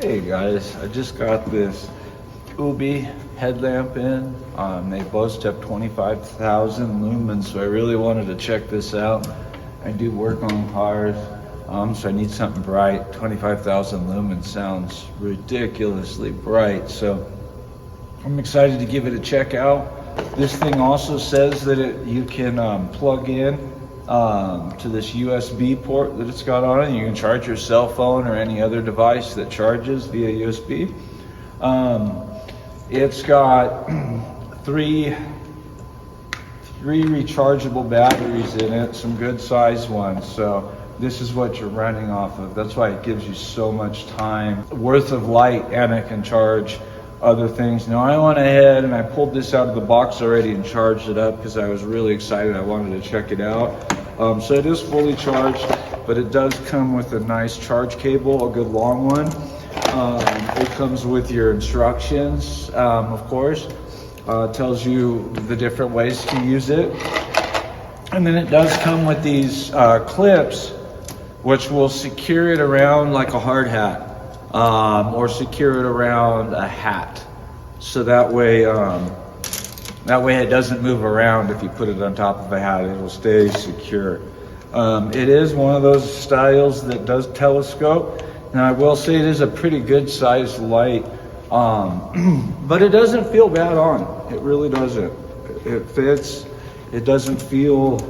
Hey guys, I just got this UBEE headlamp in. They boast up 25,000 lumens, so I really wanted to check this out. I do work on cars, so I need something bright. 25,000 lumens sounds ridiculously bright, so I'm excited to give it a check out. This thing also says that you can plug in to this USB port that it's got on it. You can charge your cell phone or any other device that charges via USB. It's got three rechargeable batteries in it, some good sized ones. So this is what you're running off of. That's why it gives you so much time worth of light, and it can charge other things. Now I went ahead and I pulled this out of the box already and charged it up because I was really excited. I wanted to check it out. So it is fully charged, but it does come with a nice charge cable, a good long one. It comes with your instructions, of course. Tells you the different ways to use it. And then it does come with these clips, which will secure it around like a hard hat, or secure it around a hat. So that way it doesn't move around. If you put it on top of a hat, it will stay secure. It is one of those styles that does telescope. Now I will say it is a pretty good sized light, but it doesn't feel bad on. It really doesn't. It fits. It doesn't feel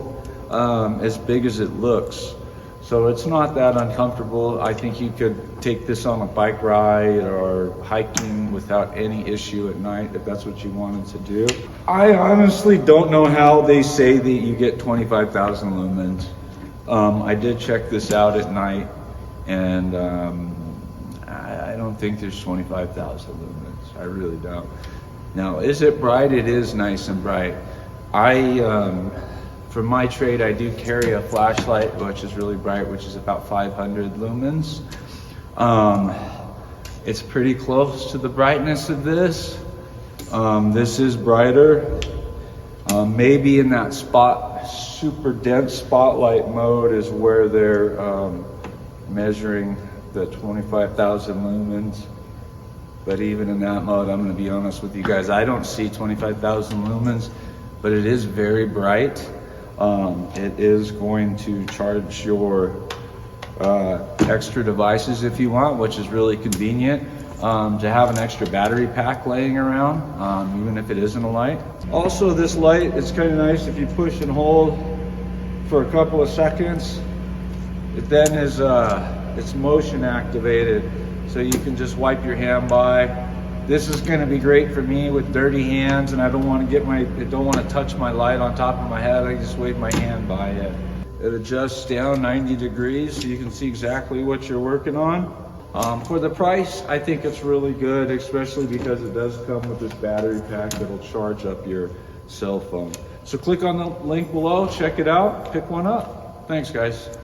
as big as it looks. So it's not that uncomfortable. I think you could take this on a bike ride or hiking without any issue at night if that's what you wanted to do. I honestly don't know how they say that you get 25,000 lumens. I did check this out at night, and I don't think there's 25,000 lumens. I really don't. Now, is it bright? It is nice and bright. For my trade, I do carry a flashlight, which is really bright, which is about 500 lumens. It's pretty close to the brightness of this. This is brighter. Maybe in that super dense spotlight mode is where they're measuring the 25,000 lumens. But even in that mode, I'm gonna be honest with you guys, I don't see 25,000 lumens, but it is very bright. It is going to charge your extra devices if you want, which is really convenient to have an extra battery pack laying around, even if it isn't a light. Also, this light, it's kind of nice if you push and hold for a couple of seconds. It then is it's motion activated, so you can just wipe your hand by. This is going to be great for me with dirty hands, and I don't want to touch my light on top of my head. I just wave my hand by it. It adjusts down 90 degrees, so you can see exactly what you're working on. For the price, I think it's really good, especially because it does come with this battery pack that'll charge up your cell phone. So click on the link below, check it out, pick one up. Thanks, guys.